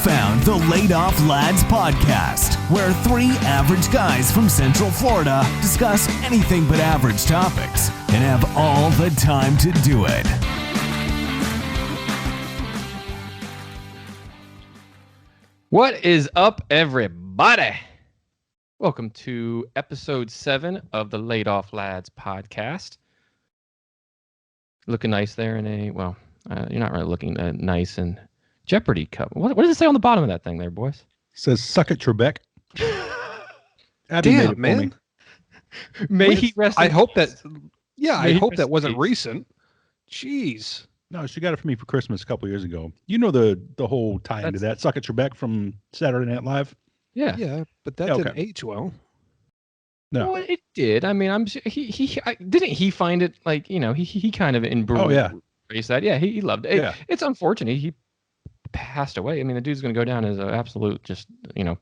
found the Laid Off Lads podcast, where three average guys from Central Florida discuss anything but average topics and have all the time to do it. What is up, everybody? Welcome to episode 7 of the Laid Off Lads podcast. Looking nice there in a, well, you're not really looking nice in Jeopardy cup. What does it say on the bottom of that thing there, boys? It says, suck it, Trebek. Damn, man. May he rest. I hope that, I hope that rest wasn't in peace. recent. Jeez. No, she got it for me for Christmas a couple years ago. You know the whole tie into that. Suck it, Trebek from Saturday Night Live? Yeah. Yeah, but that Yeah, didn't okay. age well. No. Well, it did. I mean, didn't he find it like, you know, he kind of Oh, yeah. embraced that. Yeah, he loved it. Yeah. It's unfortunate. He passed away. I mean, the dude's going to go down as an absolute just, you know,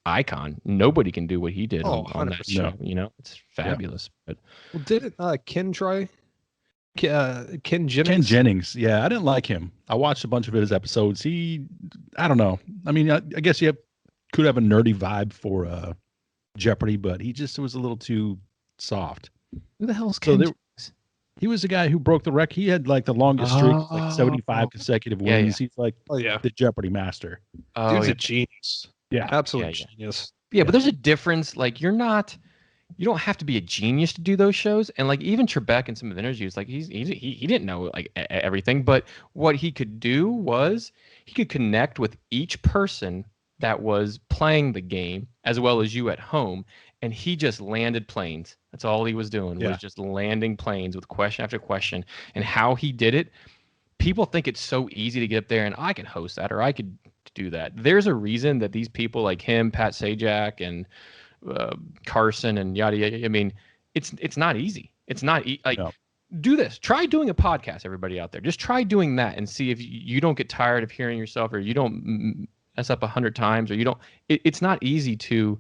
icon. Nobody can do what he did on that 100%. show. You know, it's fabulous. But Well, didn't Ken try? Ken Jennings? Ken Jennings. Yeah, I didn't like him. I watched a bunch of his episodes. I don't know. I mean, I guess you could have a nerdy vibe for Jeopardy, but he just was a little too soft. who the hell's So Ken? there- He was the guy who broke the record. He had like the longest streak, like 75 consecutive Yeah, wins. He's like Oh, yeah. the Jeopardy master. Oh, Dude's yeah. a genius. Yeah. Absolute Yeah, yeah. genius. Yeah, but there's a difference. Like, you don't have to be a genius to do those shows. And like even Trebek in some of the interviews, like he didn't know like everything, but what he could do was he could connect with each person that was playing the game as well as you at home, and he just landed planes. That's all he was doing, Yeah. was just landing planes with question after question. And how he did it, people think it's so easy to get up there and I could host that or I could do that. There's a reason that these people like him, Pat Sajak, and Carson and yada yada. I mean, it's not easy. It's not like No. do this. Try doing a podcast, everybody out there. Just try doing that and see if you don't get tired of hearing yourself, or you don't mess up 100 times, or you don't. It's not easy to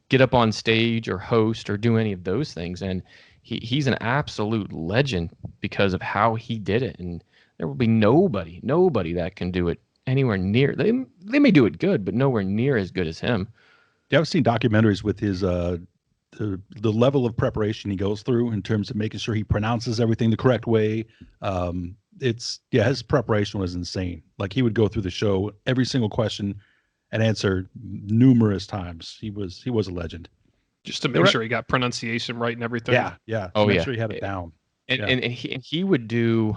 get up on stage or host or do any of those things. And he's an absolute legend because of how he did it. And there will be nobody that can do it anywhere near. They may do it good, but nowhere near as good as him. Yeah, I've seen documentaries with his the level of preparation he goes through in terms of making sure he pronounces everything the correct way. His preparation was insane. Like he would go through the show, every single question, and answer numerous times. He was a legend. Just to make sure he got pronunciation right and everything. Yeah. Oh, Make yeah. sure he had it down. And he would do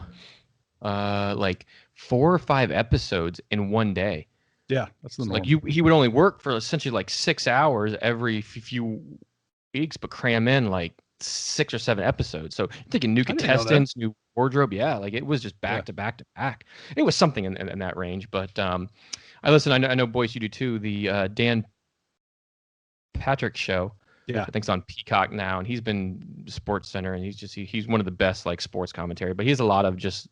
like 4 or 5 episodes in one day. Yeah, that's the norm. Like he would only work for essentially like 6 hours every few weeks, but cram in like 6 or 7 episodes. So you're thinking new didn't know that. contestants, new wardrobe. Yeah, like it was just back to back to back. It was something in that range. But I listen. I know, Boyce, you do too. The Dan Patrick show. Yeah. I think it's on Peacock now, and he's been Sports Center, and he's one of the best like sports commentary. But he has a lot of just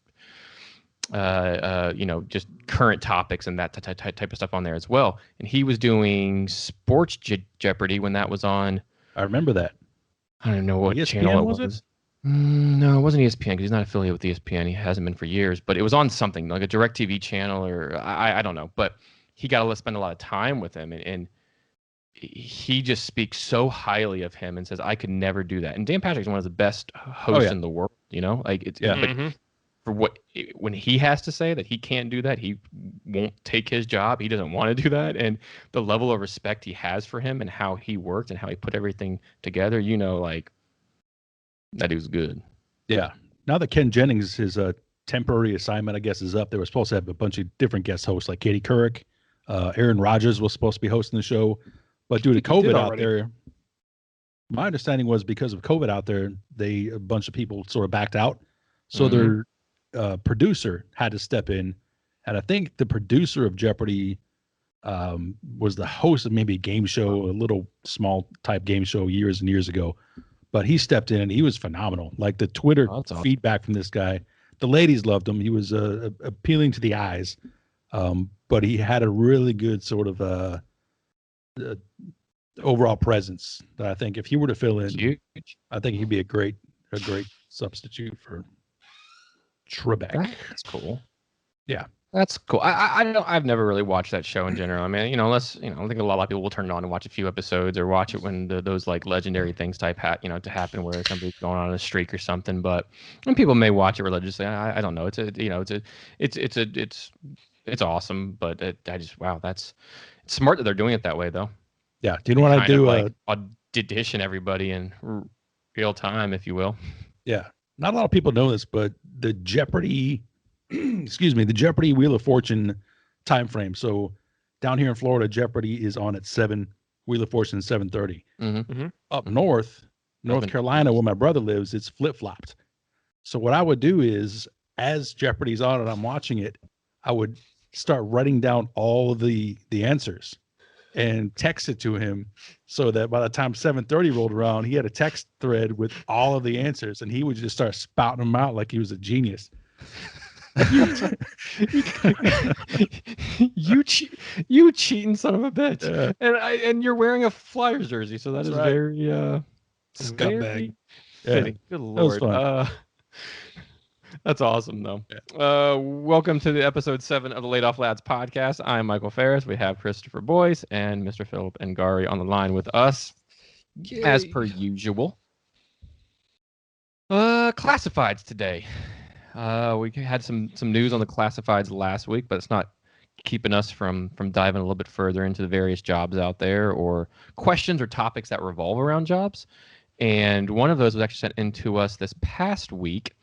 just current topics and that type of stuff on there as well. And he was doing Sports Jeopardy when that was on. I remember that. I don't know what ESPN, channel it was was. it? No, it wasn't ESPN because he's not affiliated with ESPN. He hasn't been for years, but it was on something like a DirecTV channel, or I don't know. But he got to spend a lot of time with him, and he just speaks so highly of him and says, I could never do that. And Dan Patrick's one of the best hosts in the world, you know, like it's, Yeah. but Mhm. for when he has to say that he can't do that, he won't take his job. He doesn't want to do that. And the level of respect he has for him and how he worked and how he put everything together, you know, like that he was good. Yeah. Now that Ken Jennings, his temporary assignment, I guess, is up, they were supposed to have a bunch of different guest hosts like Katie Couric. Aaron Rodgers was supposed to be hosting the show. But due to COVID out there, my understanding was because of COVID out there, a bunch of people sort of backed out. So their producer had to step in. And I think the producer of Jeopardy was the host of maybe a game show, a little small type game show years and years ago. But he stepped in and he was phenomenal. Like the Twitter feedback from this guy, the ladies loved him. He was appealing to the eyes. But he had a really good sort of overall presence that I think if he were to fill in, Huge. I think he'd be a great substitute for Trebek. That's cool. Yeah. That's cool. I don't. I've never really watched that show in general. I mean, unless I think a lot of people will turn it on and watch a few episodes or watch it when those like legendary things to happen where somebody's going on a streak or something. But and people may watch it religiously. I don't know. It's awesome. But it's smart that they're doing it that way though. Yeah. Do you know what I do? Audition everybody in real time, if you will. Yeah. Not a lot of people know this, but the Jeopardy. Excuse me, the Jeopardy Wheel of Fortune time frame. So down here in Florida, Jeopardy is on at 7, Wheel of Fortune 7:30. Mm-hmm. Up North Carolina, where my brother lives, it's flip-flopped. So what I would do is, as Jeopardy's on and I'm watching it, I would start writing down all of the answers and text it to him, so that by the time 7:30 rolled around, he had a text thread with all of the answers, and he would just start spouting them out like he was a genius. you cheating son of a bitch. Yeah. And you're wearing a Flyers jersey, so that's right. Very scumbag. Fitting. Good Lord. That's awesome though. Yeah. Welcome to the episode 7 of the Laid Off Lads podcast. I'm Michael Ferris. We have Christopher Boyce and Mr. Philip Ngari on the line with us. Yay. As per usual. Classifieds today. We had some news on the classifieds last week, but it's not keeping us from diving a little bit further into the various jobs out there or questions or topics that revolve around jobs. And one of those was actually sent into us this past week.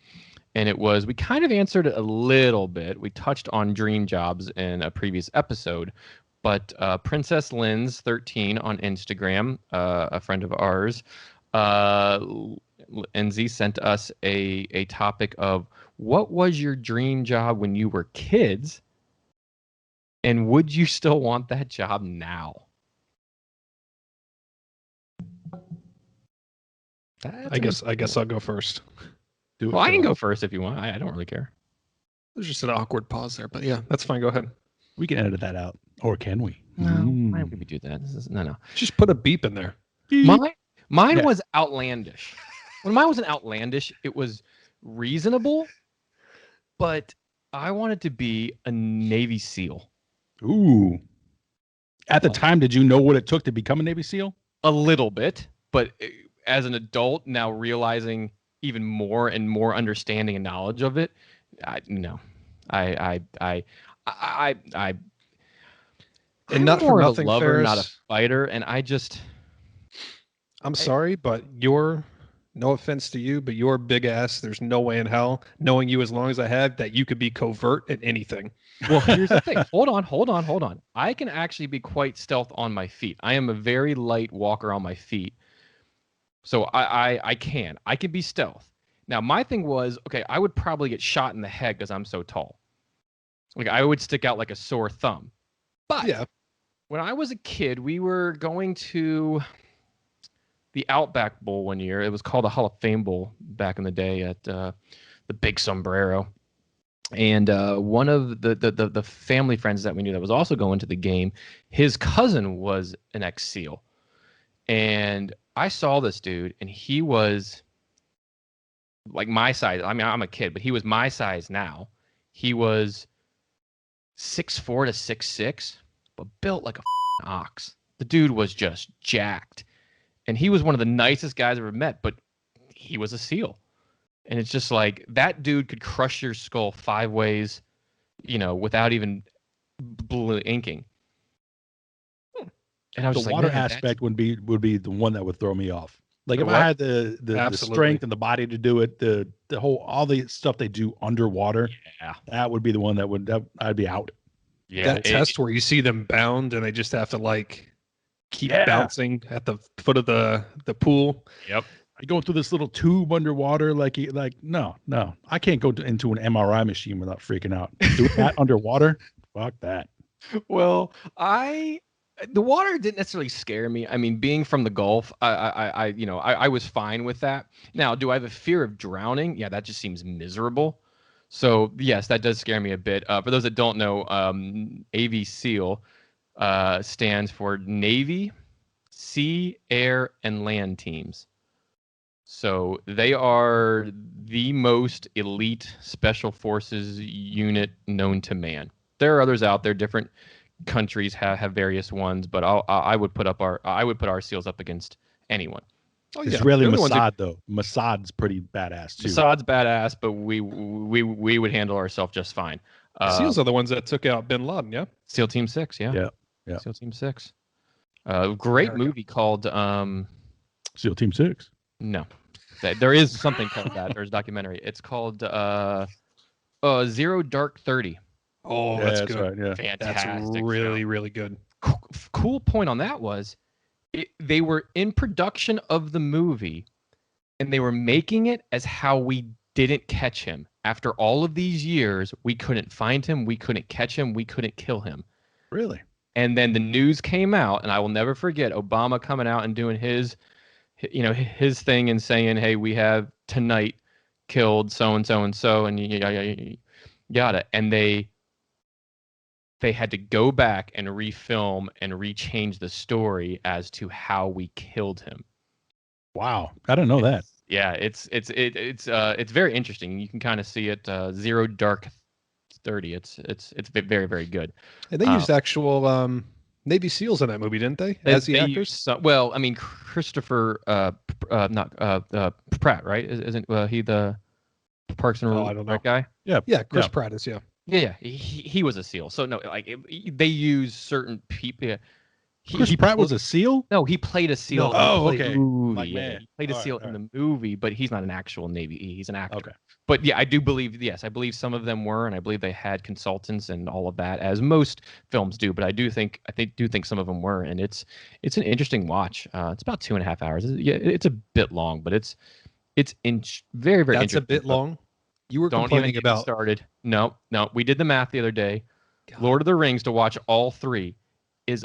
And we kind of answered it a little bit. We touched on dream jobs in a previous episode. But Princess Lynn's 13 on Instagram, a friend of ours, NZ sent us a topic of, what was your dream job when you were kids? And would you still want that job now? I guess I'll go first. I can go first if you want. I don't really care. There's just an awkward pause there, but yeah, that's fine. Go ahead. We can edit that out, or can we? No, why would we do that? No. Just put a beep in there. Mine was outlandish. When mine wasn't outlandish, it was reasonable, but I wanted to be a Navy SEAL. Ooh. At the time, did you know what it took to become a Navy SEAL? A little bit, but as an adult, now realizing even more and more understanding and knowledge of it, and not for nothing, a lover, Ferris, not a fighter, and I'm sorry, but no offense to you, but your big ass, there's no way in hell, knowing you as long as I have, that you could be covert at anything. Well, here's the thing. Hold on. I can actually be quite stealth on my feet. I am a very light walker on my feet. So I can be stealth. Now, my thing was, okay, I would probably get shot in the head because I'm so tall. Like, I would stick out like a sore thumb. But yeah, when I was a kid, we were going to the Outback Bowl one year. It was called the Hall of Fame Bowl back in the day at the Big Sombrero. And one of the family friends that we knew that was also going to the game, his cousin was an ex-SEAL. And I saw this dude, and he was like my size. I mean, I'm a kid, but he was my size now. He was 6'4" to 6'6", but built like a ox. The dude was just jacked. And he was one of the nicest guys I've ever met, but he was a SEAL. And it's just like, that dude could crush your skull 5 ways, without even inking. And I was the water aspect would be the one that would throw me off. Like if I had the strength and the body to do it, all the stuff they do underwater, that would be the one I'd be out. Yeah, that test where you see them bound and they just have to keep bouncing at the foot of the pool. Yep. I go through this little tube underwater, no, I can't go into an MRI machine without freaking out. Do that underwater? Fuck that. Well, the water didn't necessarily scare me. I mean, being from the Gulf, I was fine with that. Now, do I have a fear of drowning? Yeah, that just seems miserable. So yes, that does scare me a bit. For those that don't know, AV SEAL stands for Navy, Sea, Air, and Land teams. So they are the most elite special forces unit known to man. There are others out there. Different countries have various ones, but I would put our seals up against anyone. Oh, It's really Mossad though. Mossad's pretty badass too. Mossad's badass, but we would handle ourselves just fine. SEALs are the ones that took out Bin Laden, yeah. SEAL Team 6, yeah. SEAL Team 6. Great movie called SEAL Team 6. No, there is something called that. There's a documentary. It's called Zero Dark 30. Oh, that's good. Right, yeah. Fantastic. That's really, really good. Cool point on that was they were in production of the movie and they were making it as how we didn't catch him. After all of these years, we couldn't find him. We couldn't catch him. We couldn't kill him. Really? And then the news came out, and I will never forget Obama coming out and doing his thing and saying, hey, we have tonight killed so-and-so and so, and yada. And they had to go back and refilm and rechange the story as to how we killed him. Wow, I didn't know that. Yeah, it's very interesting. You can kind of see it. Zero Dark 30. It's very, very good. And they used actual Navy SEALs in that movie, didn't they? As the actors. Well, I mean, Christopher Pratt, right? Isn't he the Parks and Rec guy? Yeah, Chris Pratt is. Yeah, he was a SEAL. So no, like they use certain people. Chris Pratt was a SEAL? No, he played a SEAL. Okay. He played a SEAL in the movie, but he's not an actual Navy. He's an actor. Okay. But yeah, I believe some of them were, and I believe they had consultants and all of that, as most films do. But I do think some of them were, and it's an interesting watch. It's about 2.5 hours. It's a bit long, but it's very, very. That's a bit long. You were complaining about started. No, we did the math the other day. God. Lord of the Rings to watch all three is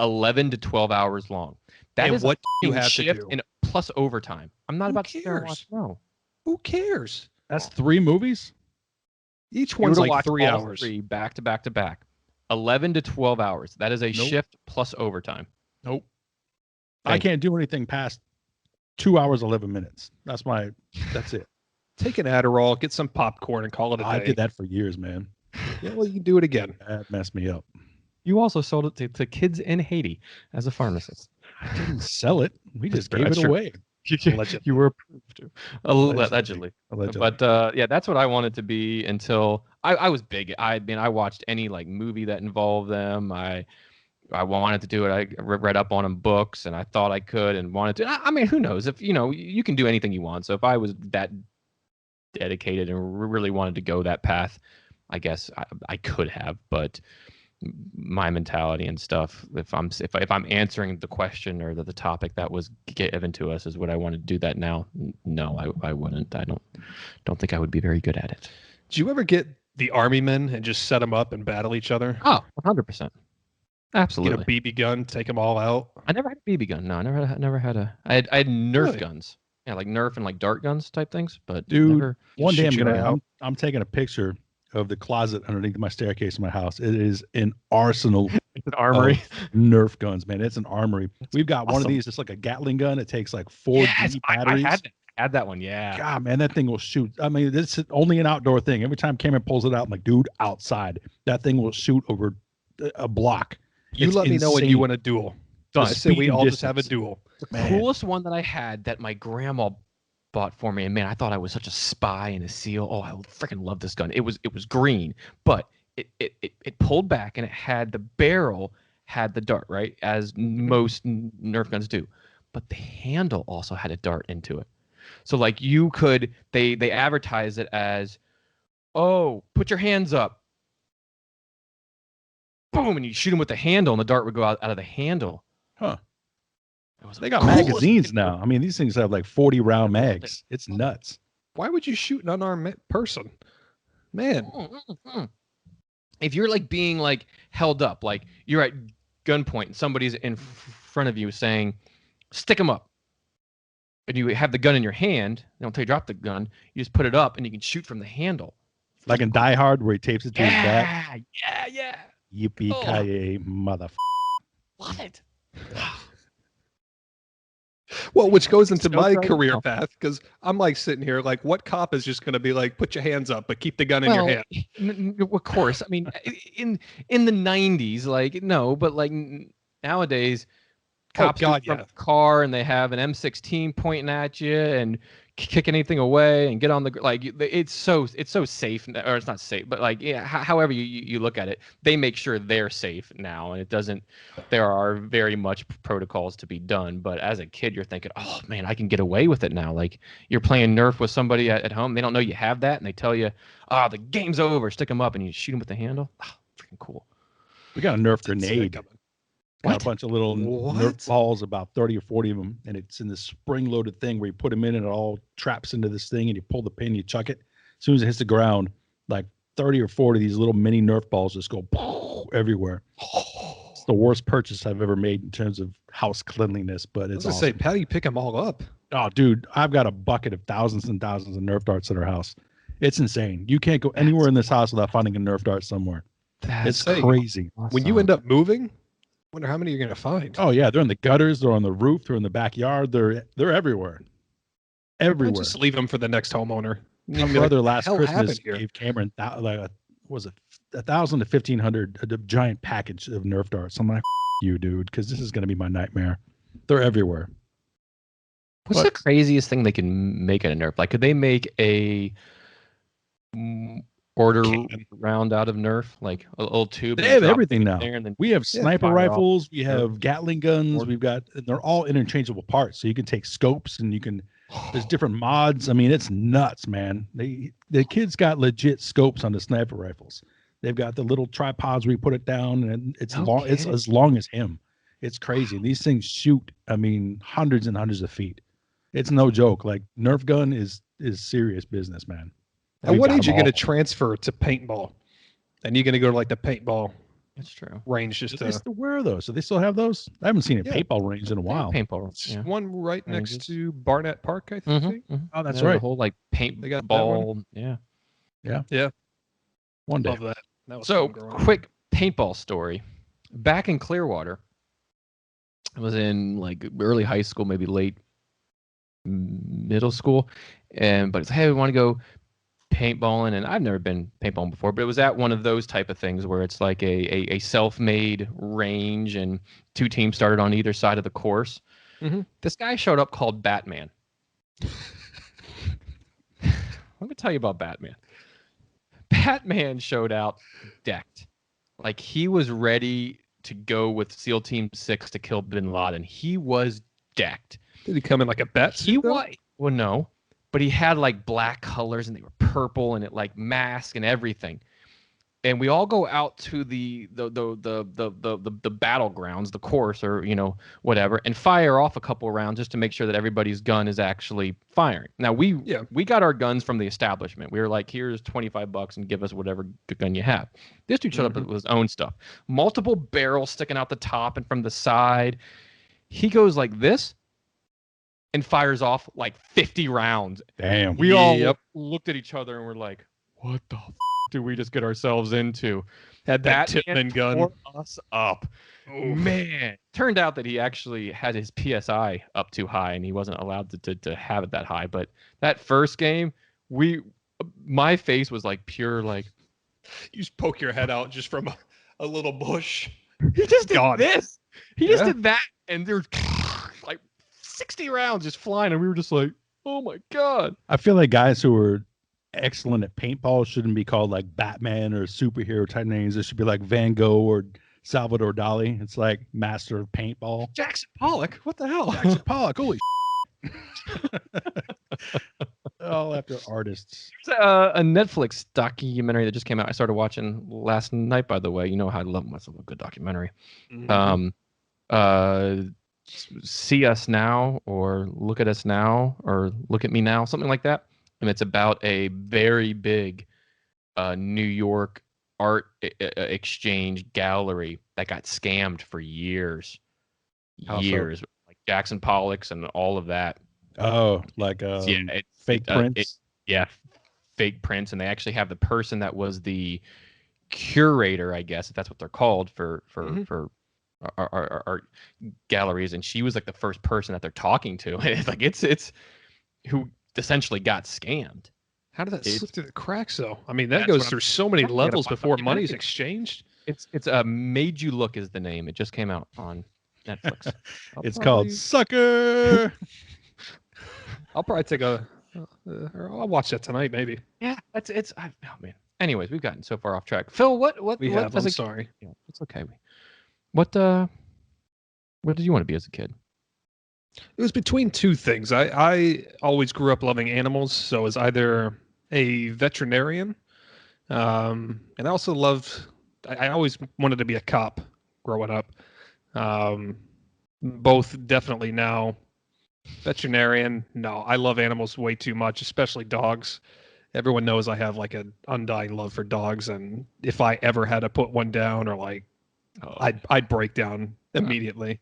11 to 12 hours long. That is what you have to do, and plus overtime. I'm not about to sit there and watch. No, who cares? That's 3 movies. Each one's like 3 hours. 3 back to back to back. 11 to 12 hours. That is a shift plus overtime. Nope. I can't do anything past 2 hours 11 minutes. That's it. Take an Adderall, get some popcorn, and call it a day. I did that for years, man. Yeah, well, you can do it again. That messed me up. You also sold it to kids in Haiti as a pharmacist. I didn't sell it. We just gave it away. You were approved to. Allegedly. But yeah, that's what I wanted to be until I was big. I watched any like movie that involved them. I wanted to do it. I read up on them books, and I thought I could and wanted to. I mean, who knows? If you can do anything you want. So if I was that dedicated and really wanted to go that path, I guess I could have. But my mentality and stuff, if I'm answering the question or the topic that was given to us, is would I want to do that now? No, I wouldn't. I don't think I would be very good at it. Did you ever get the army men and just set them up and battle each other? Oh, 100%. Absolutely. Get a BB gun, take them all out. I never had a BB gun. No, I never had a. I had Nerf guns. Yeah, like Nerf and like dart guns type things. But dude, one day I'm taking a picture of the closet underneath my staircase in my house. It is an arsenal. It's an armory. Nerf guns, man. It's an armory. We've got one of these. It's like a Gatling gun. It takes like 4 batteries. I had that one. Yeah. God, man, that thing will shoot. I mean, it's only an outdoor thing. Every time Cameron pulls it out, I'm like, dude, outside. That thing will shoot over a block. You let me know when you want a duel. I say we all just have a duel. The coolest one that I had that my grandma bought for me, and man, I thought I was such a spy and a SEAL. Oh, I freaking love this gun. It was green, but it pulled back, and it had the barrel had the dart, right, as most Nerf guns do, but the handle also had a dart into it. So like you could, they advertise it as, oh, put your hands up, boom, and you shoot them with the handle, and the dart would go out of the handle. Huh. They got magazines now. I mean, these things have like 40 round mags. It's nuts. Why would you shoot an unarmed person? Man. If you're like being like held up, like you're at gunpoint and somebody's in front of you saying, stick them up. And you have the gun in your hand, until you drop the gun, you just put it up and you can shoot from the handle. Like in Die Hard where he tapes it to his back. Yeah. Yippee-ki-yay, motherfucker. Love it. Well, which goes into my right career now. path because I'm like sitting here like, what cop is just going to be like, put your hands up, but keep the gun in your hand? Of course. I mean, in the 90s, like no, but like nowadays, cops God, from yeah. a car and they have an M16 pointing at you and kick anything away and get on the like. It's so safe, or it's not safe, but like yeah, however you look at it, they make sure they're safe now, and it doesn't. There are very much protocols to be done, but as a kid, you're thinking, oh man, I can get away with it now. Like you're playing Nerf with somebody at home, they don't know you have that, and they tell you, oh, the game's over, stick them up, and you shoot them with the handle. Oh, freaking cool. We got a Nerf grenade. Got a bunch of little Nerf balls, about 30 or 40 of them, and it's in this spring-loaded thing where you put them in and it all traps into this thing, and you pull the pin, you chuck it. As soon as it hits the ground, like 30 or 40 of these little mini Nerf balls just go everywhere. It's the worst purchase I've ever made in terms of house cleanliness, but it's awesome. How do you pick them all up? Oh, dude, I've got a bucket of thousands and thousands of Nerf darts at our house. It's insane. You can't go anywhere in this house without finding a Nerf dart somewhere. It's crazy. Awesome. When you end up moving, I wonder how many you're going to find. Oh yeah, they're in the gutters, they're on the roof, they're in the backyard, they're everywhere. Everywhere. Just leave them for the next homeowner. My brother last Christmas gave Cameron was it 1,000 to 1,500 a giant package of Nerf darts. I'm like, you dude, because this is going to be my nightmare. They're everywhere. What's the craziest thing they can make at a Nerf? Like, could they make a quarter round out of Nerf, like a little tube? They have everything now. And we have sniper rifles, we have Gatling guns, they're all interchangeable parts. So you can take scopes and there's different mods. I mean, it's nuts, man. The kids got legit scopes on the sniper rifles. They've got the little tripods where you put it down, and it's as long as him. It's crazy. These things shoot, I mean, hundreds and hundreds of feet. It's no joke. Like Nerf gun is serious business, man. At what age are you going to transfer to paintball? And you're going to go to like the paintball That's true. range just They still wear those. So they still have those? I haven't seen a paintball range in a while. Paintball. One right next to Barnett Park, I think. Oh, that's right. The whole like paintball. Yeah. One day. Love that. That was So quick paintball story. Back in Clearwater, I was in like early high school, maybe late middle school, but it's hey, we want to go paintballing, and I've never been paintballing before, but it was at one of those type of things where it's like a self-made range, and two teams started on either side of the course. This guy showed up called Batman. Let me tell you about Batman. Batman showed out decked. Like he was ready to go with SEAL Team 6 to kill Bin Laden. He was decked. Did he come in like a bat suit? He was. Well, no. But he had like black colors, and they were purple, and it like mask and everything. And we all go out to the battlegrounds, the course, or whatever, and fire off a couple rounds just to make sure that everybody's gun is actually firing. Now we got our guns from the establishment. We were like, here's $25 and give us whatever gun you have. This dude showed up with his own stuff, multiple barrels sticking out the top and from the side. He goes like this and fires off like 50 rounds. Damn. We all looked at each other and we're like, what the did we just get ourselves into? Had that Titman gun tore us up. Oof. Man, turned out that he actually had his PSI up too high, and he wasn't allowed to have it that high. But that first game, my face was like pure like. You just poke your head out just from a little bush. He just did this. He just did that, and there's like 60 rounds just flying, and we were just like, oh my god. I feel like guys who are excellent at paintball shouldn't be called like Batman or superhero type names. It should be like Van Gogh or Salvador Dali. It's like master of paintball. Jackson Pollock. What the hell? Jackson Pollock. Holy all after artists. There's a Netflix documentary that just came out. I started watching last night, by the way. You know how I love myself a good documentary. See Us Now, or Look at Us Now, or Look at Me Now, something like that. And it's about a very big New York art exchange gallery that got scammed for years. Years. Like Jackson Pollock's and all of that. Oh, like fake prints? Fake prints. And they actually have the person that was the curator, I guess, if that's what they're called, for art galleries, and she was like the first person that they're talking to. It's like it's who essentially got scammed. How did that slip through the cracks, though? I mean, that goes through so many levels before money's exchanged. It's Made You Look is the name. It just came out on Netflix. It's called Sucker. I'll probably take I'll watch that tonight, maybe. Yeah, oh man. Anyways, we've gotten so far off track. Phil, what I'm sorry. Yeah, it's okay. What did you want to be as a kid? It was between two things. I always grew up loving animals, so I was either a veterinarian, and I also I always wanted to be a cop growing up. Both definitely now. Veterinarian, no. I love animals way too much, especially dogs. Everyone knows I have like an undying love for dogs, and if I ever had to put one down or I'd break down immediately.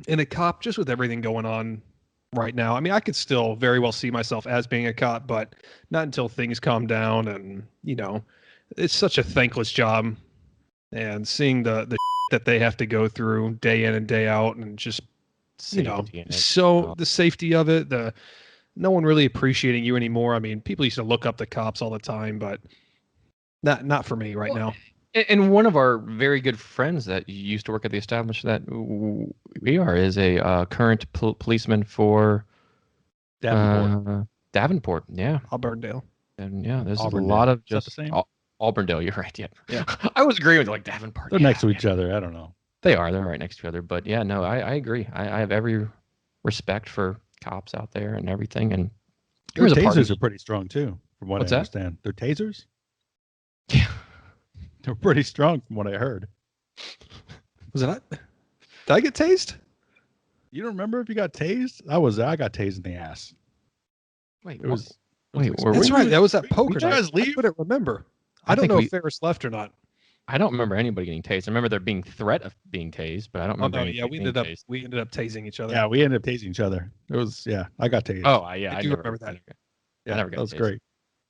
And a cop, just with everything going on right now, I mean, I could still very well see myself as being a cop, but not until things calm down. And it's such a thankless job, and seeing the that they have to go through day in and day out, and just the safety of it, no one really appreciating you anymore. I mean, people used to look up the cops all the time, but not for me right now. And one of our very good friends that used to work at the establishment that we are is a current policeman for Davenport. Yeah, Auburndale. And yeah, there's a lot of just Auburndale. You're right. Yeah. I was agreeing with Davenport. They're next to each other. I don't know. They're right next to each other. But yeah, no, I agree. I have every respect for cops out there and everything. And their tasers are pretty strong too, from what I understand. Their tasers? Yeah. They're pretty strong from what I heard. Was it not? Did I get tased? You don't remember if you got tased? I got tased in the ass. Wait, that's right. That was that poker night. I couldn't remember. I don't know if Ferris left or not. I don't remember anybody getting tased. I remember there being threat of being tased, but I don't remember. We ended up tasing each other. Yeah, we ended up tasing each other. It was I got tased. Oh, yeah, I do remember that. I never got that was tased. Great.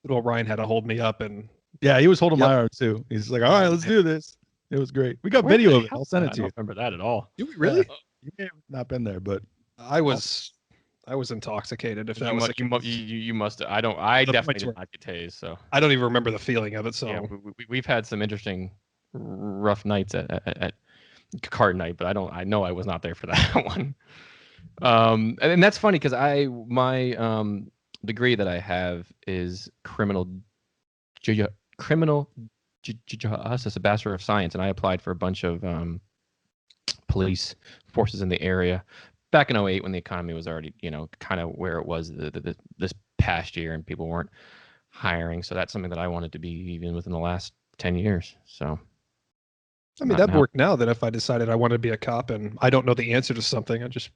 Little Ryan had to hold me up, and yeah, he was holding my arm too. He's like, "All right, let's do this." It was great. We got video of it. I'll send it to you. I don't remember that at all. Do we really? You may have not been there, but I was intoxicated. If that was you must. I definitely did not get tased. So I don't even remember the feeling of it. So yeah, we've had some interesting, rough nights at card night, but I know I was not there for that one. And that's funny because my degree that I have is criminal justice, a Bachelor of Science, and I applied for a bunch of police forces in the area back in 2008 when the economy was already, kind of where it was this past year, and people weren't hiring. So that's something that I wanted to be even within the last 10 years. So I mean, that'd work now. That if I decided I wanted to be a cop and I don't know the answer to something, I just,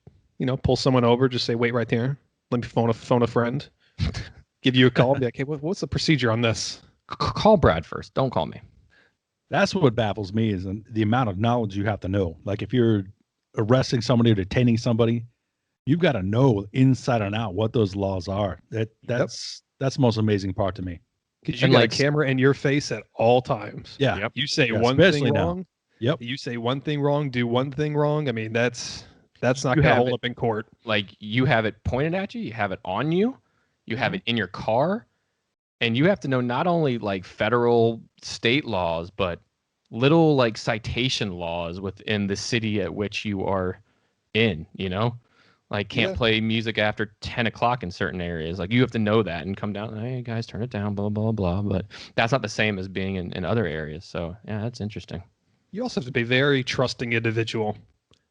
pull someone over, just say, wait right there. Let me phone a friend, give you a call, and be like, hey, what's the procedure on this? Call Brad first. Don't call me. That's what baffles me is the amount of knowledge you have to know. Like if you're arresting somebody or detaining somebody, you've got to know inside and out what those laws are. That's the most amazing part to me. Because you got a camera in your face at all times. Yeah. Yep. You say one thing wrong. Yep. You say one thing wrong, do one thing wrong. I mean, that's not going to hold up in court. Like you have it pointed at you, you have it on you, you have it in your car, and you have to know not only like federal, state laws, but little like citation laws within the city at which you are in, like can't play music after 10 o'clock in certain areas. Like you have to know that and come down, hey guys, turn it down, blah, blah, blah. But that's not the same as being in other areas. So yeah, that's interesting. You also have to be a very trusting individual.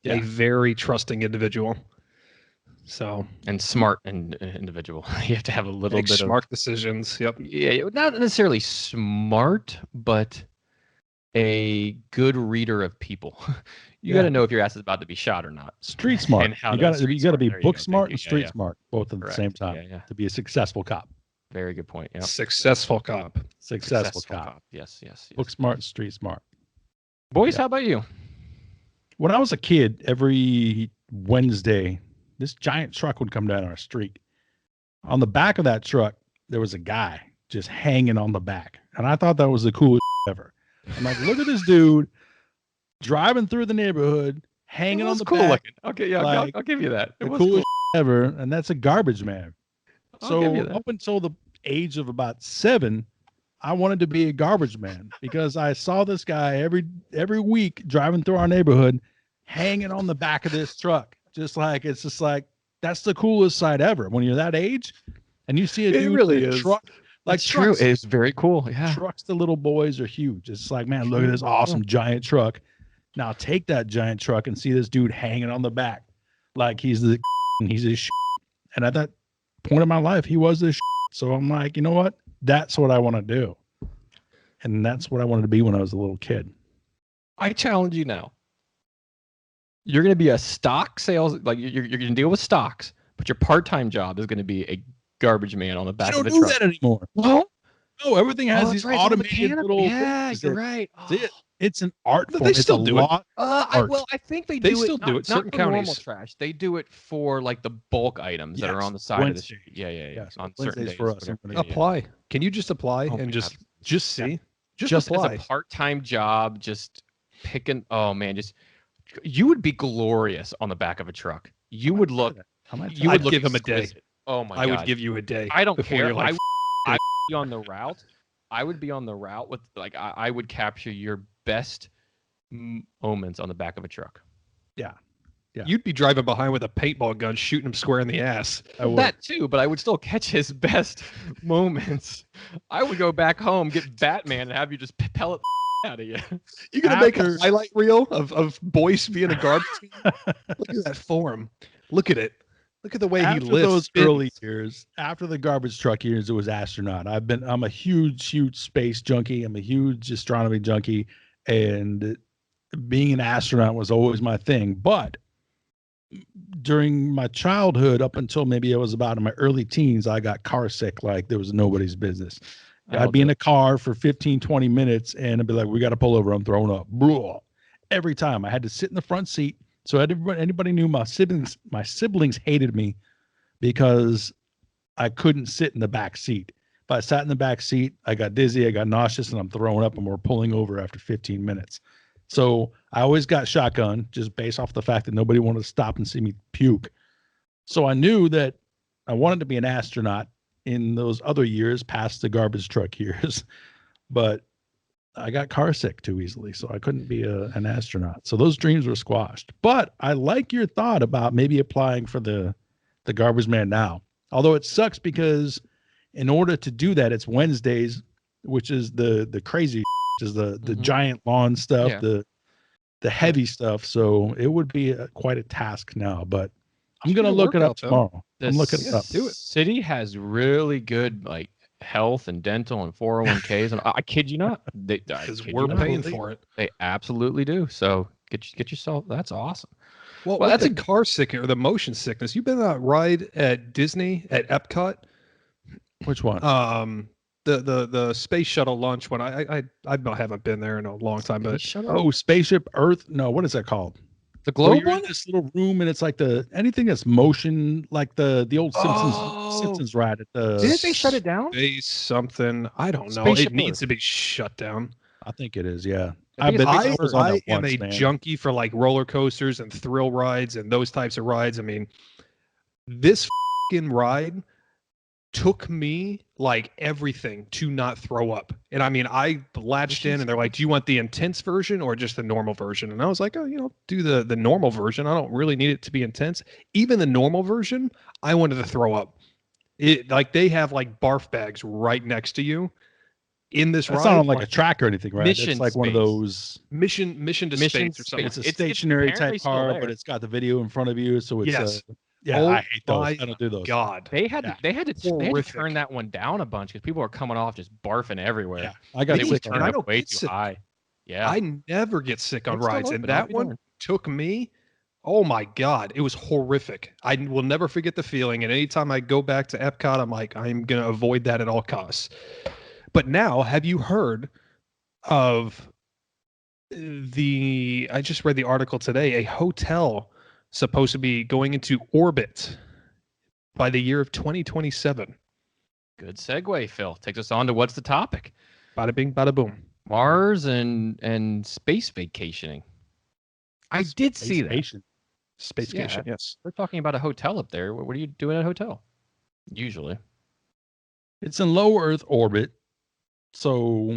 Yeah. A very trusting individual. So and smart and individual. You have to have a little bit smart decisions. Yep. Yeah, not necessarily smart, but a good reader of people. You got to know if your ass is about to be shot or not. Street smart. You got to be book smart and street smart, both at the same time, to be a successful cop. Very good point. Yeah. Successful cop. Successful cop. Yes. Book smart, street smart. Boyce, how about you? When I was a kid, every Wednesday, this giant truck would come down our street. On the back of that truck, there was a guy just hanging on the back. And I thought that was the coolest ever. I'm like, look at this dude driving through the neighborhood, hanging on the cool back. looking. Okay, yeah, like, I'll give you that. It the was coolest cool. ever, and that's a garbage man. I'll give you So that. up until the age of about 7, I wanted to be a garbage man because I saw this guy every week driving through our neighborhood, hanging on the back of this truck. It's just like that's the coolest sight ever when you're that age, and you see a dude really in a is. truck. Like It's true. It's very cool. Yeah. trucks, the little boys are huge. It's like, man, look at this awesome giant truck. Now take that giant truck and see this dude hanging on the back, like he's his shit. And at that point in my life, he was this shit. So I'm like, you know what? That's what I want to do. And that's what I wanted to be when I was a little kid. I challenge you now. You're going to be a stock sales, like you're going to deal with stocks, but your part-time job is going to be a garbage man on the back of the truck. You don't do that anymore. Well, no, everything has these automated little. Yeah, things you're that- right. That's it. It's an art But form. they It's still a do it. lot. art. I think they They do still it. do Not, it, certain not for normal counties. trash. They do it for like the bulk items that are Yes, on the side of the Wednesdays. street. Yeah. Yes, On certain Wednesdays days. for us. whatever. Apply. Can you just apply Oh my and God. just see? Just apply. as a part-time job, just picking. Oh man, you would be glorious on the back of a truck. You would look. You would I'd look give him a day. exquisite. Oh my I God. would give you a day. I don't before care. you're like, I would be on the route. I would be on the route with like I would capture your best moments on the back of a truck. Yeah. You'd be driving behind with a paintball gun, shooting him square in the ass. I would. That too, but I would still catch his best moments. I would go back home, get Batman, and have you just pellet out of you. You're gonna make After- a highlight reel of Boyce being a garbage man? Look at that form. Look at it. Look at the way After he lives. those early years, after the garbage truck years, it was astronaut. I'm a huge space junkie. I'm a huge astronomy junkie, and being an astronaut was always my thing. But during my childhood, up until maybe I was about in my early teens, I got car sick like there was nobody's business. I'd be in a car for 15, 20 minutes and I'd be like, we got to pull over. I'm throwing up. Blah. Every time I had to sit in the front seat. So anybody knew my siblings hated me because I couldn't sit in the back seat. If I sat in the back seat, I got dizzy, I got nauseous, and I'm throwing up and we're pulling over after 15 minutes. So I always got shotgun just based off the fact that nobody wanted to stop and see me puke. So I knew that I wanted to be an astronaut in those other years past the garbage truck years, but I got car sick too easily, so I couldn't be an astronaut. So those dreams were squashed. But I like your thought about maybe applying for the garbage man now. Although it sucks because in order to do that, it's Wednesdays, which is the crazy, which is the giant lawn stuff, the heavy stuff. So it would be quite a task now. But I'm gonna look it up tomorrow. I'm looking it up. The city has really good like health and dental and 401ks, and I kid you not, Because we're paying for it. They absolutely do. So get yourself. That's awesome. Well, that's a car sickness or the motion sickness. You've been on that ride at Disney at Epcot. Which one? The space shuttle launch one. I haven't been there in a long time, but Spaceship Earth. No, what is that called? The globe you're one? In this little room, and it's like anything that's motion, like the old Simpsons ride at the. Didn't they shut it down? Space something. I don't know. Spaceship It needs Earth. to be shut down. I think it is. Yeah, I think I was on I that am once, a man. junkie for like roller coasters and thrill rides and those types of rides. I mean, this fucking ride took me like everything to not throw up. And I mean, I latched in and they're like, do you want the intense version or just the normal version? And I was like, oh, do the normal version. I don't really need it to be intense. Even the normal version, I wanted to throw up. It like they have like barf bags right next to you in this ride. It's not on like a track or anything, right? Mission It's like one of space. those. mission to space or something. It's a It's stationary apparently type still car, there. but it's got the video in front of you, so it's. Yes. Yeah, Oh I hate those. my I don't do those. God. They had to Horrific. turn that one down a bunch because people are coming off just barfing everywhere. Yeah, I got They Me were sick. too. on turning I that. up don't way get too sick. high. Yeah. I never get sick on It's still rides, and open, I'll that be one darned. took me. Oh my God, it was horrific. I will never forget the feeling. And anytime I go back to Epcot, I'm like, I'm gonna avoid that at all costs. But now, have you heard of I just read the article today, a hotel supposed to be going into orbit by the year of 2027. Good segue, Phil. Takes us on to what's the topic? Bada bing, bada boom. Mars and space vacationing. I did see that. Station. Space station, yes. We're talking about a hotel up there. What are you doing at a hotel? Usually. It's in low Earth orbit. So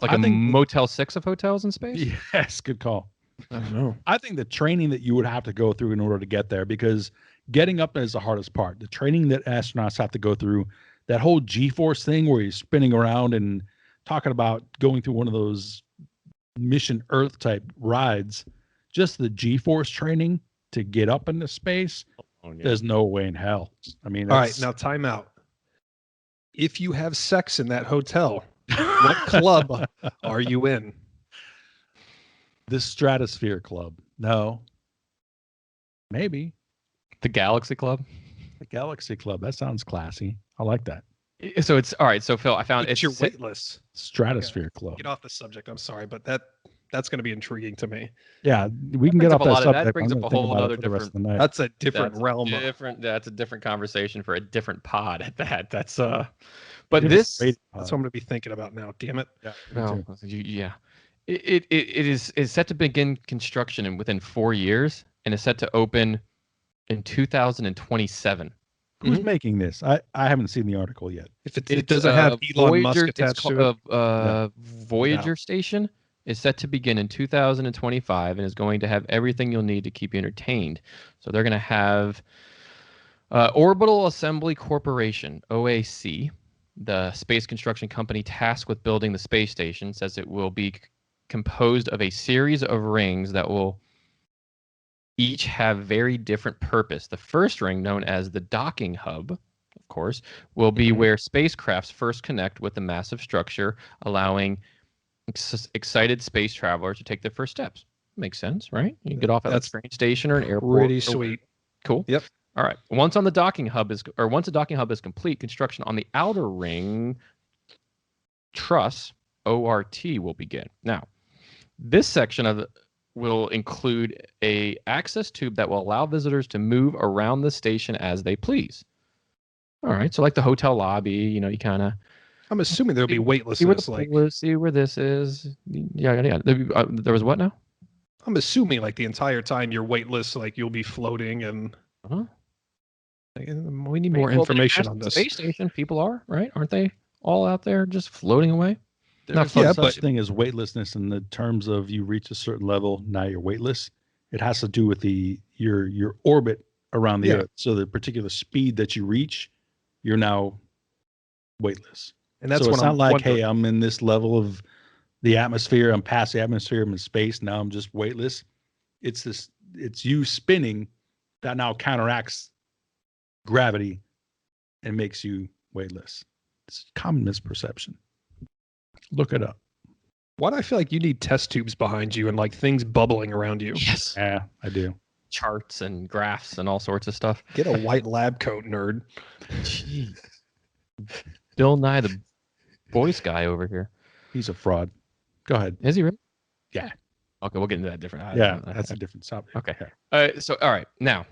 Like I think Motel 6 of hotels in space? Yes, good call. I don't know. I think the training that you would have to go through in order to get there, because getting up there is the hardest part. The training that astronauts have to go through, that whole G-force thing where you're spinning around and talking about going through one of those Mission Earth type rides, just the G-force training to get up into space, there's no way in hell. I mean, all right, now time out. If you have sex in that hotel, what club are you in? The Stratosphere Club. No. Maybe. The Galaxy Club? The Galaxy Club. That sounds classy. I like that. So it's all right. So Phil, I found it's your weightless Stratosphere Club. Get off the subject. I'm sorry, but that's going to be intriguing to me. Yeah, we can get off that subject. That brings up a whole other different. That's a different realm. That's a different conversation for a different pod. At that. That's But this. That's what I'm going to be thinking about now. Damn it. Yeah. No. Yeah. It is set to begin construction within 4 years, and is set to open in 2027. Who's making this? I haven't seen the article yet. If it doesn't have Elon Voyager, Musk attached to it. Voyager station is set to begin in 2025 and is going to have everything you'll need to keep you entertained. So they're going to have Orbital Assembly Corporation, OAC, the space construction company tasked with building the space station, says it will be composed of a series of rings that will each have very different purpose. The first ring, known as the docking hub, of course, will be where spacecrafts first connect with the massive structure, allowing excited space travelers to take their first steps. Makes sense, right? You can get off at a train station or an airport. Pretty sweet. Cool. Yep. All right. Once the docking hub is complete, construction on the outer ring truss, ORT, will begin. Now, this section will include a access tube that will allow visitors to move around the station as they please. All right, so like the hotel lobby, you kind of. I'm assuming there'll be weightlessness. See where this is. Yeah. There was what now? I'm assuming like the entire time you're weightless, like you'll be floating and. We need more information on this. Space station, people are right, aren't they? All out there just floating away. There's no such thing as weightlessness in the terms of you reach a certain level, now you're weightless. It has to do with your orbit around the Earth. So the particular speed that you reach, you're now weightless. And that's it's not like, hey, I'm in this level of the atmosphere, I'm past the atmosphere, I'm in space, now I'm just weightless. It's you spinning that now counteracts gravity and makes you weightless. It's common misperception. Look it up. Why do I feel like you need test tubes behind you and like things bubbling around you? Yes. Yeah, I do. Charts and graphs and all sorts of stuff. Get a white lab coat, nerd. Jeez. Bill Nye, the Boyce guy over here. He's a fraud. Go ahead. Is he really? Yeah. Okay, we'll get into that different. That's a different topic. Okay. So all right, now,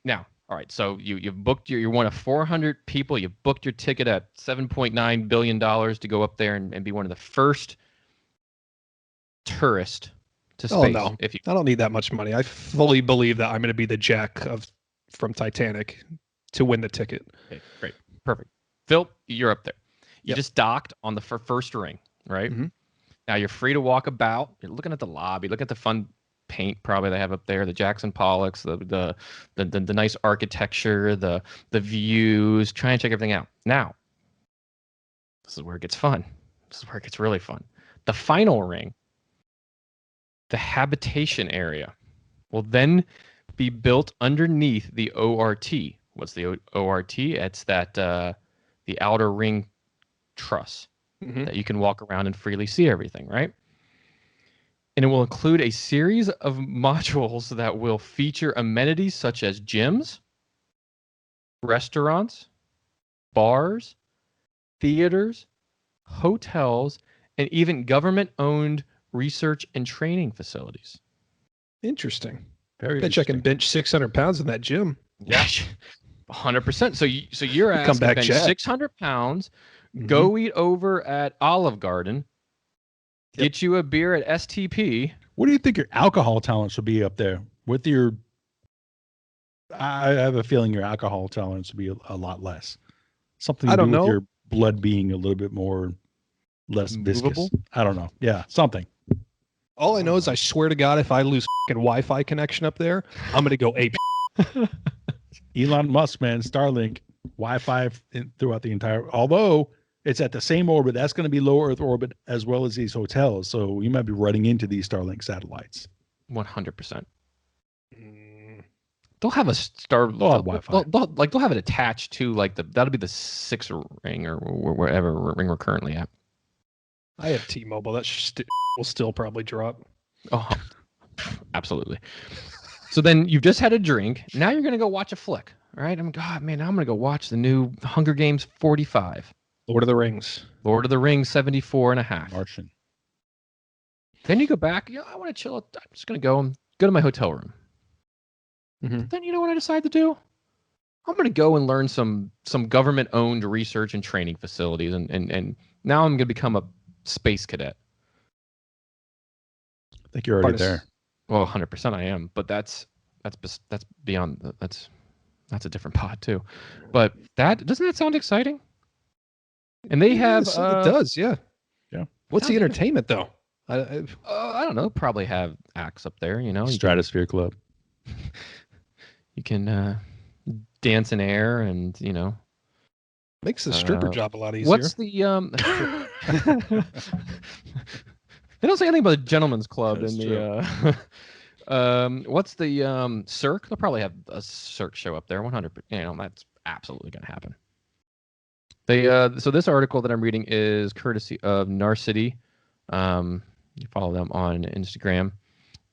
all right. So you've booked you're one of 400 people. You booked your ticket at $7.9 billion to go up there and be one of the first tourists to space. Oh no, I don't need that much money. I fully believe that I'm going to be the Jack from Titanic to win the ticket. Okay, great, perfect. Phil, you're up there. You just docked on the first ring, right? Mm-hmm. Now you're free to walk about. You're looking at the lobby. Look at the fun paint probably they have up there, the Jackson Pollocks, the nice architecture, the views. Try and check everything out. Now, this is where it gets fun. This is where it gets really fun. The final ring, the habitation area, will then be built underneath the ORT. What's the ORT? It's that the outer ring truss that you can walk around and freely see everything, right? And it will include a series of modules that will feature amenities such as gyms, restaurants, bars, theaters, hotels, and even government-owned research and training facilities. Interesting. Very Bet you I can bench 600 pounds in that gym. Yeah, 100%. So you're asking to bench 600 pounds, go eat over at Olive Garden, Get you a beer at STP. What do you think your alcohol tolerance should be up there with your? I have a feeling your alcohol tolerance would be a lot less. Something to do with your blood being a little bit more less viscous. I don't know. Yeah, something. All I know is I swear to God, if I lose fucking Wi-Fi connection up there, I'm gonna go ape. Elon Musk, man, Starlink, Wi-Fi throughout the entire. Although it's at the same orbit, that's going to be low Earth orbit as well as these hotels. So you might be running into these Starlink satellites. 100%. They'll have a Wi-Fi. They'll have it attached to like that'll be the 6 ring or wherever ring we're currently at. I have T-Mobile. That will still probably drop. Oh, absolutely. So then you've just had a drink. Now you're gonna go watch a flick, right? I'm gonna go watch the new Hunger Games 45. Lord of the Rings. Lord of the Rings 74 and a half. Martian. Then you go back. I want to chill. I'm just gonna go to my hotel room. Mm-hmm. Then you know what I decide to do? I'm going to go and learn some government-owned research and training facilities, and now I'm going to become a space cadet. I think you're already there. Well, 100% I am, but that's beyond. That's a different pod too. But doesn't that sound exciting? And they have it does, yeah. What's the good. entertainment though? I don't know. Probably have acts up there. Stratosphere Club. You can dance in air, and makes the stripper job a lot easier. What's the They don't say anything about the gentleman's club in the what's the Cirque? They'll probably have a Cirque show up there. 100%. That's absolutely going to happen. They so this article that I'm reading is courtesy of Narcity. You follow them on Instagram,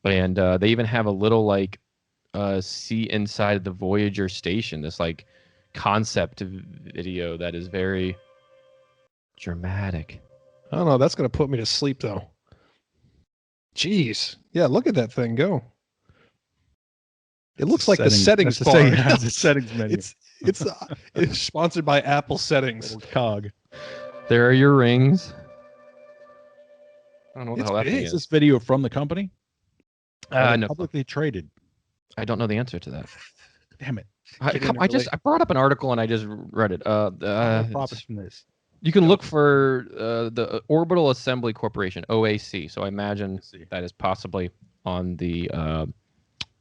and they even have a little see inside the Voyager station, this concept video that is very dramatic. I don't know. That's going to put me to sleep though. Jeez. Yeah, look at that thing go. It looks like the settings bar. It has a settings menu. It's sponsored by Apple Settings. Cog. There are your rings. I don't know what the hell that thing is. Is this video from the company? No. Publicly traded. I don't know the answer to that. Damn it. I brought up an article and I just read it. Profits from this. You can look for the Orbital Assembly Corporation, OAC. So I imagine that is possibly on the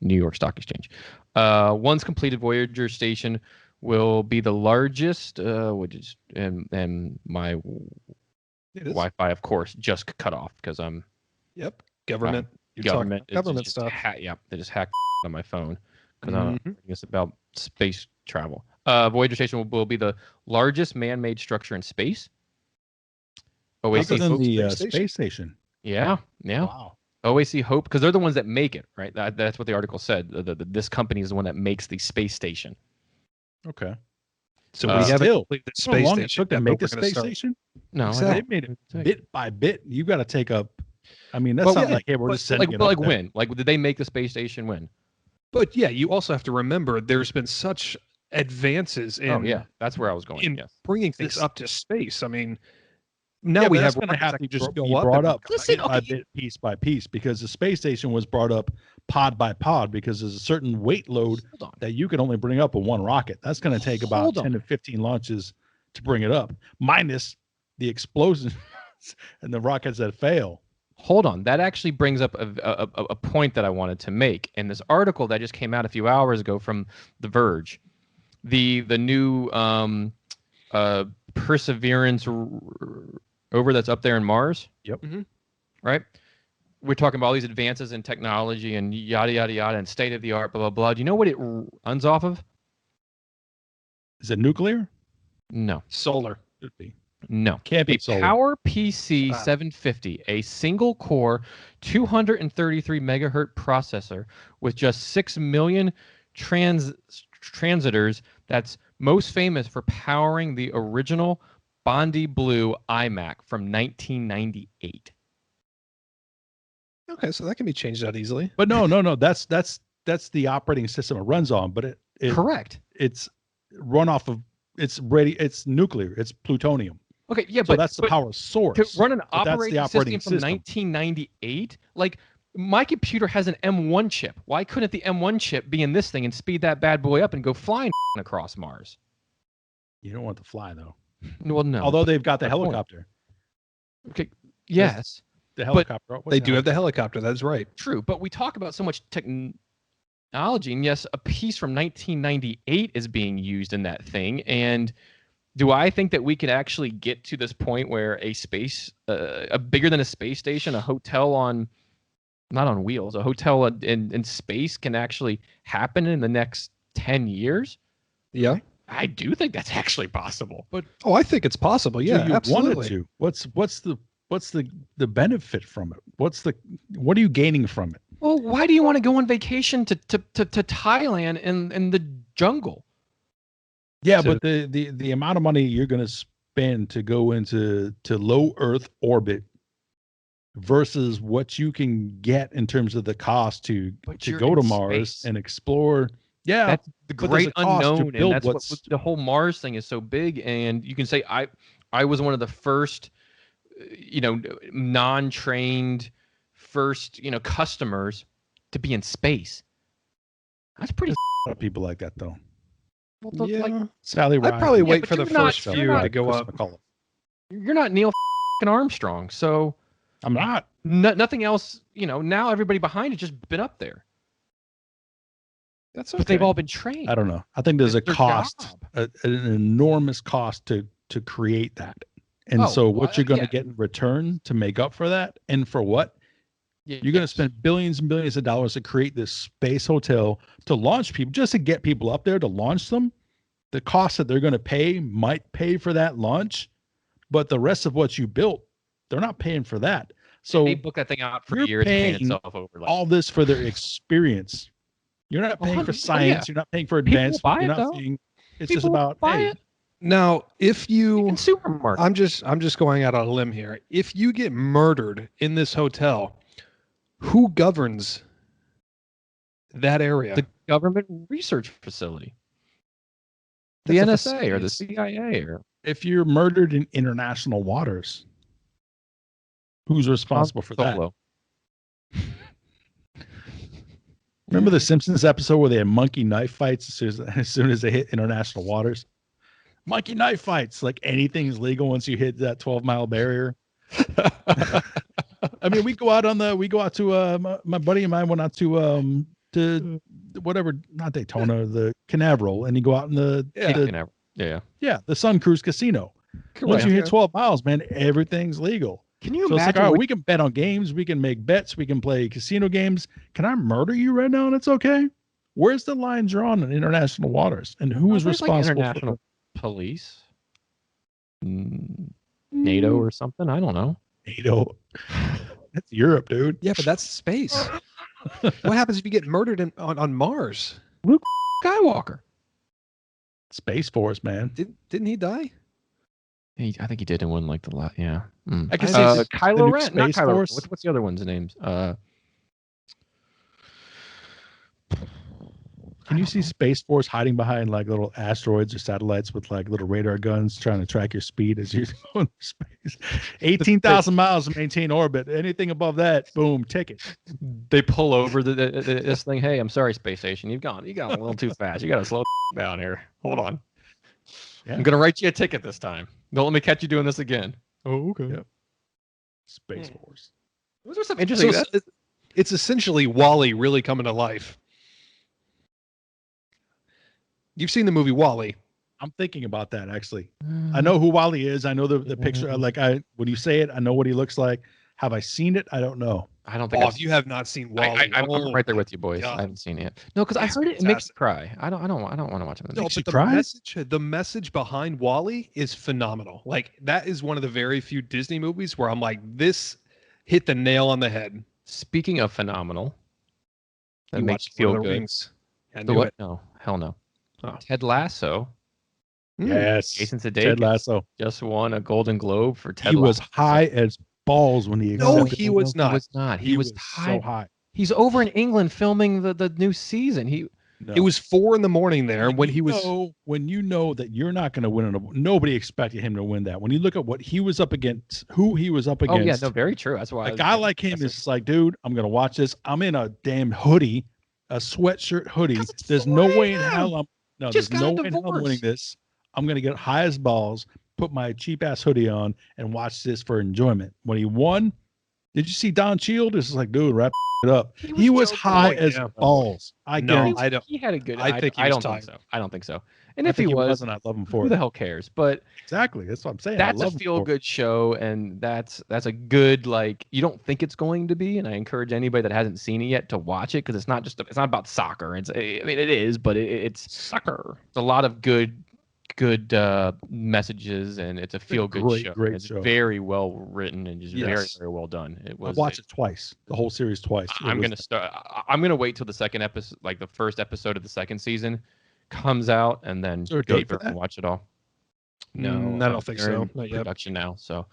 New York Stock Exchange. Once completed, Voyager station will be the largest, and my Wi-Fi, of course, just cut off because I'm. Yep. Government stuff. They just hacked on my phone because it's about space travel. Voyager station will be the largest man-made structure in space. OAC than the space station. Yeah. Wow. OAC Hope, because they're the ones that make it, right? That's what the article said. This company is the one that makes the space station. Okay. So we haven't completed the space station. It took to make the space station? No, they made it bit by bit. You've got to take up. I mean, that's not we're just sending it up when? Did they make the space station when? But yeah, you also have to remember there's been such advances in. That's where I was going. In bringing things up to space. I mean, now we have going to have to just be up brought up piece by piece, because the space station was brought up pod by pod because there's a certain weight load that you can only bring up with one rocket. That's going to take about 10 to 15 launches to bring it up, minus the explosions and the rockets that fail. Hold on. That actually brings up a point that I wanted to make. In this article that just came out a few hours ago from The Verge, the new Perseverance Rover that's up there in Mars. Yep. Mm-hmm. Right? We're talking about all these advances in technology and yada, yada, yada, and state of the art, blah, blah, blah. Do you know what it runs off of? Is it nuclear? No. Solar. Could be. No. Can't be solar. PowerPC 750, a single core 233 megahertz processor with just 6 million transistors, that's most famous for powering the original Bondi Blue iMac from 1998. Okay, so that can be changed out easily. But no. That's the operating system it runs on. But it correct. It's run off of it's nuclear. It's plutonium. Okay, yeah, So but that's the power source. to run an but that's the operating system from system. 1998, like my computer has an M1 chip. Why couldn't the M1 chip be in this thing and speed that bad boy up and go flying across Mars? You don't want to fly though. Well, no. Although they've got the Good point. helicopter. Okay, yes, The helicopter. They do have the helicopter. That's right. true. But we talk about so much technology, and yes, a piece from 1998 is being used in that thing. And do I think that we could actually get to this point where a space, a bigger than a space station, a hotel on, not on wheels, a hotel in space can actually happen in the next 10 years? Yeah. I do think that's actually possible. But I think it's possible. Yeah, you absolutely. wanted to. What's the benefit from it? What are you gaining from it? Well, why do you want to go on vacation to Thailand in the jungle? Yeah, but the amount of money you're going to spend to go into low Earth orbit versus what you can get in terms of the cost to go to Mars space. and explore. Yeah, that's the but there's great a cost to unknown, build and that's what the whole Mars thing is so big. And you can say I was one of the first, non-trained first, customers to be in space. That's pretty. A lot of people like that though. Well, Yeah. Sally Ride. I'd probably wait but for the you're not- first you're few not to go Chris up. McCullough. You're not Neil Armstrong, so I'm not. nothing else. Now everybody behind it just been up there, That's okay. but they've all been trained. I don't know. I think there's a It's their cost, job. an enormous cost to create that. And Oh, so well, what you're going to yeah. get in return to make up for that, and for what? Yeah, You're going to yes. spend billions and billions of dollars to create this space hotel to launch people, just to get people up there to launch them. The cost that they're going to pay might pay for that launch, but the rest of what you built, they're not paying for that. So they book that thing out for a you're year. It's paying paying itself over. Like, all this for their experience. You're not paying for science. You're not paying for advancement. buy You're it, not though. paying. It's People just about buy hey, it. Now, if you, In supermarket. I'm just going out on a limb here. If you get murdered in this hotel, who governs that area? The government research facility, the That's a NSA or the facility. CIA or if you're murdered in international waters, who's responsible for that? Solo. Remember the Simpsons episode where they had monkey knife fights as soon as they hit international waters? Monkey knife fights, like anything's legal once you hit that 12-mile barrier. I mean, we go out to my buddy of mine went out to whatever, not Daytona, the Canaveral, and you go out in the the Sun Cruise Casino. Once you hit 12 miles, man, everything's legal. Can you So it's like, imagine? all right, we can bet on games, we can make bets, we can play casino games. Can I murder you right now and it's okay? Where's the line drawn in international waters? And who is responsible international for police? NATO or something? I don't know. NATO? That's Europe, dude. Yeah, but that's space. What happens if you get murdered on Mars? Skywalker. Space Force, man. Didn't he die? I think he did in one like the last. Yeah. I can see the Kylo new Ren. Not Space Kylo. Force. What's the other one's names? Can you see Space Force hiding behind like little asteroids or satellites with like little radar guns trying to track your speed as you're going to space? 18,000 miles to maintain orbit. Anything above that, boom, ticket. They pull over this thing. Hey, I'm sorry, space station. You've gone a little too fast. You got to slow down here. Hold on. Yeah. I'm gonna write you a ticket this time. Don't let me catch you doing this again. Oh, okay. Yep. Space Force. Those are some interesting. So it's essentially Wall-E really coming to life. You've seen the movie Wall-E. I'm thinking about that actually. I know who Wally is. I know the picture. When you say it, I know what he looks like. Have I seen it? I don't know. I don't think. If you have not seen Wall-E, I'm right there with you, boys. God. I haven't seen it yet. No, because I heard it. It makes me cry. I don't want to watch it. No, Makes you but cry? the message behind Wall-E is phenomenal. Like that is one of the very few Disney movies where I'm like, this hit the nail on the head. Speaking of phenomenal, that You makes you watched Lord feel of the good. Rings. I The knew what? it. No, hell no. Oh. Ted Lasso. Yes. Jason Ted Sudeikis Lasso. just won a Golden Globe for Ted He Lasso. was high as balls when he No, accepted he it. was not. He was not. He was so high. high. He's over in England filming the new season. No. It was 4 a.m. there when he was. When you know that you're not going to win, nobody expected him to win that. When you look at what he was up against, who he was up against. Oh yeah, no, very true. That's why a guy like him is like, dude, I'm going to watch this. I'm in a damn hoodie, a sweatshirt hoodie. There's no way in hell there's no way in hell I'm winning this. I'm going to get high as balls, put my cheap ass hoodie on, and watch this for enjoyment. When he won, did you see Don Shield? It's like, dude, wrap it up. He was high as balls. I don't. He had a good. I think I don't think so. I don't think so. And if he wasn't, I love him for who the hell cares? But exactly, that's what I'm saying. That's a feel-good show, and that's a good, like, you don't think it's going to be, and I encourage anybody that hasn't seen it yet to watch it, because it's not about soccer. It is, but it's soccer. It's a lot of good messages, and it's a feel-good show. Great it's show. Very well written and just very, very well done. I watched it twice, the whole series twice. I'm gonna wait till the second episode, like the first episode of the second season comes out, and then and watch it all. No, I don't think so. Not yet. Production now, so.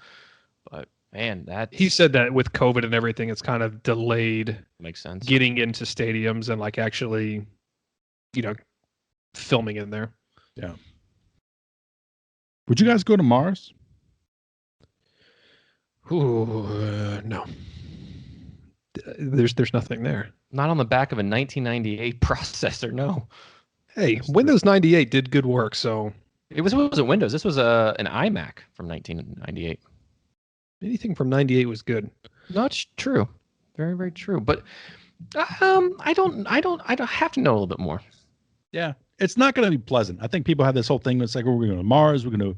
But man, he said that with COVID and everything, it's kind of delayed. Makes sense. Getting into stadiums and like actually, filming in there. Yeah. Would you guys go to Mars? Ooh, no. There's nothing there. Not on the back of a 1998 processor, no. Hey, Windows 98 did good work, so. It wasn't Windows. This was an iMac from 1998. Anything from 98 was good. No, it's true. Very, very true. But I don't have to know a little bit more. Yeah. It's not going to be pleasant. I think people have this whole thing. It's like, we're going to Mars. We're going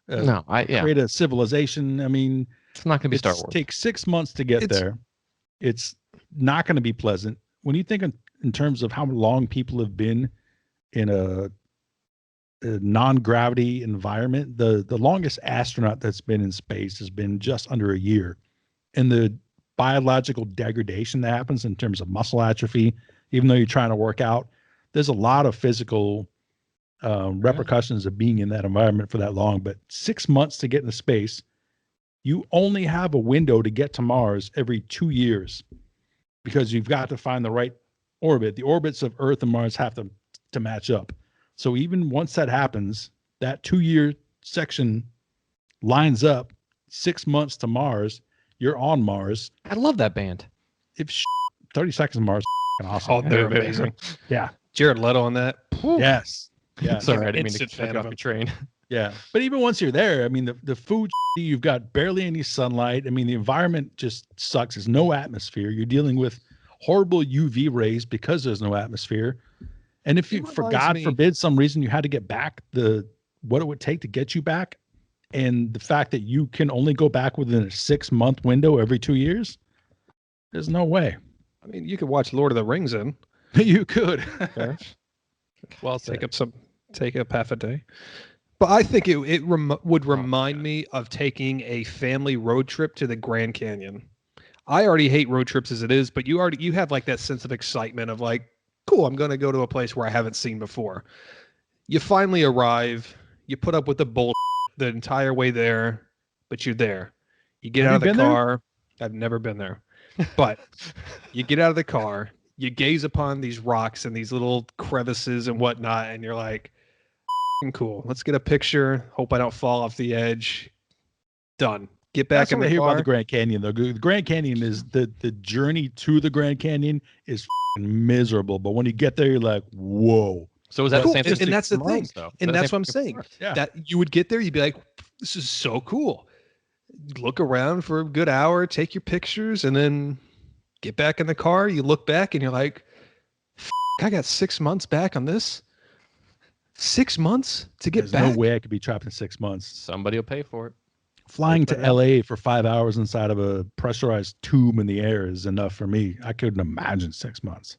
to create a civilization. I mean, it's not going to be Star Wars. It takes 6 months to get there. It's not going to be pleasant. When you think in terms of how long people have been in a non-gravity environment, the longest astronaut that's been in space has been just under a year. And the biological degradation that happens in terms of muscle atrophy, even though you're trying to work out, there's a lot of physical repercussions of being in that environment for that long. But 6 months to get into space, you only have a window to get to Mars every 2 years, because you've got to find the right orbit. The orbits of Earth and Mars have to match up. So even once that happens, that 2-year section lines up. 6 months to Mars, you're on Mars. I love that band. 30 Seconds to Mars, awesome. Oh, they're amazing. Yeah. Jared Leto on that. Yes. Yeah. Sorry, I didn't mean to cut off your train. Yeah. But even once you're there, I mean, the food, you've got barely any sunlight. I mean, the environment just sucks. There's no atmosphere. You're dealing with horrible UV rays because there's no atmosphere. And if you, for God forbid, some reason you had to get back, what it would take to get you back, and the fact that you can only go back within a 6-month window every 2 years, there's no way. I mean, you could watch Lord of the Rings in. You could. Okay. Well, take up half a day. But I think it would remind me of taking a family road trip to the Grand Canyon. I already hate road trips as it is, but you have like that sense of excitement of like, cool, I'm going to go to a place where I haven't seen before. You finally arrive, you put up with the bull the entire way there, but you're there. You get out of the car. I've never been there. But you get out of the car, you gaze upon these rocks and these little crevices and whatnot, and you're like, cool. Let's get a picture. Hope I don't fall off the edge. Done. Get back in the car. Hear about the Grand Canyon, though. The Grand Canyon is the journey to the Grand Canyon is miserable, but when you get there, you're like, whoa. So is that cool. the same? And that's the thing. And that's what I'm saying. Yeah. That you would get there, you'd be like, this is so cool. Look around for a good hour, take your pictures, and then get back in the car. You look back and you're like, I got 6 months back on this. 6 months to get back? There's no way I could be trapped in 6 months. Somebody will pay for it. Flying to LA for 5 hours inside of a pressurized tube in the air is enough for me. I couldn't imagine 6 months.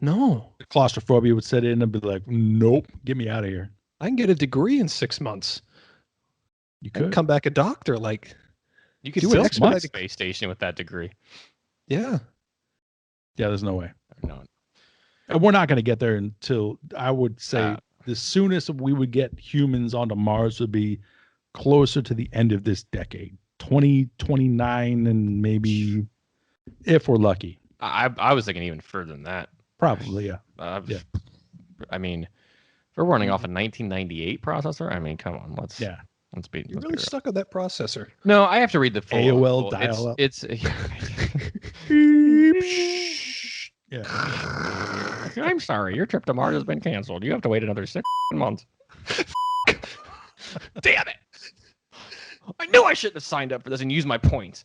No. The claustrophobia would set in and be like, nope, get me out of here. I can get a degree in 6 months. You could come back a doctor. Like, you could still expedite the space station with that degree. Yeah. Yeah, there's no way. No. And we're not going to get there until, I would say, the soonest we would get humans onto Mars would be closer to the end of this decade, 2029, and maybe, if we're lucky. I was thinking even further than that. Probably, yeah. Yeah. I mean, if we're running off a 1998 processor, I mean, come on, let's be. You're really stuck on that processor. No, I have to read the full AOL dial-up. It's Yeah. I'm sorry, your trip to Mars has been canceled. You have to wait another 6 months. Damn it! I knew I shouldn't have signed up for this and used my points.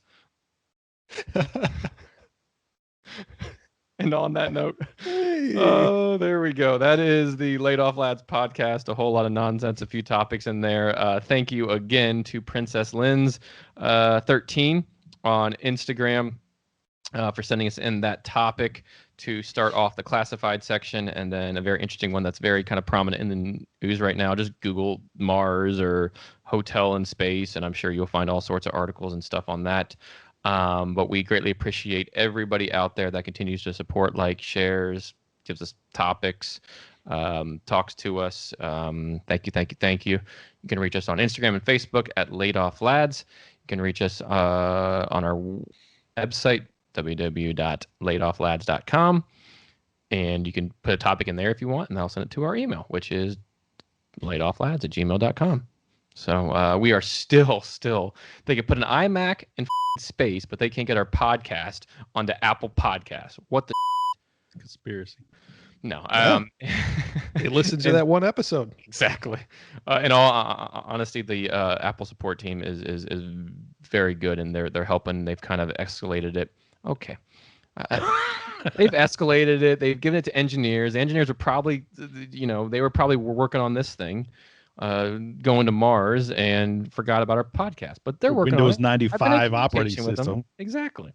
And on that note, oh, there we go. That is the Laid Off Lads podcast. A whole lot of nonsense, a few topics in there. Thank you again to Princess Lynn's 13 on Instagram for sending us in that topic to start off the classified section, and then a very interesting one that's very kind of prominent in the news right now. Just Google Mars or hotel in space, and I'm sure you'll find all sorts of articles and stuff on that. But we greatly appreciate everybody out there that continues to support, shares, gives us topics, talks to us. Thank you. You can reach us on Instagram and Facebook at Laid Off Lads. You can reach us on our website, www.laidofflads.com, and you can put a topic in there if you want, and I'll send it to our email, which is laidofflads@gmail.com. So we are still they can put an iMac in space, but they can't get our podcast onto Apple Podcasts. What the conspiracy? No. They listened to that one episode. Exactly. In all honesty, the Apple support team is very good, and they're helping. They've kind of escalated it. Okay. They've escalated it. They've given it to engineers. The engineers were probably, they were probably working on this thing, going to Mars, and forgot about our podcast. But they're working Windows on it. 95 operating system. Exactly.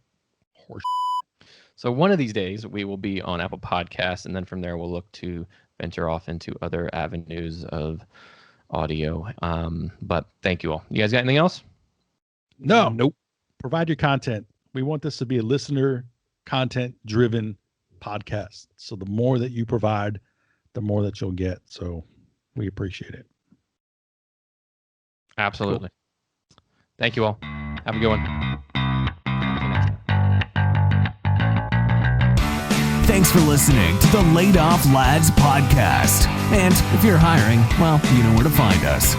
So one of these days we will be on Apple Podcasts, and then from there we'll look to venture off into other avenues of audio. But thank you all. You guys got anything else? No. Nope. Provide your content. We want this to be a listener content driven podcast. So the more that you provide, the more that you'll get. So we appreciate it. Absolutely. Cool. Thank you all. Have a good one. Thanks for listening to the Laid Off Lads podcast. And if you're hiring, well, you know where to find us.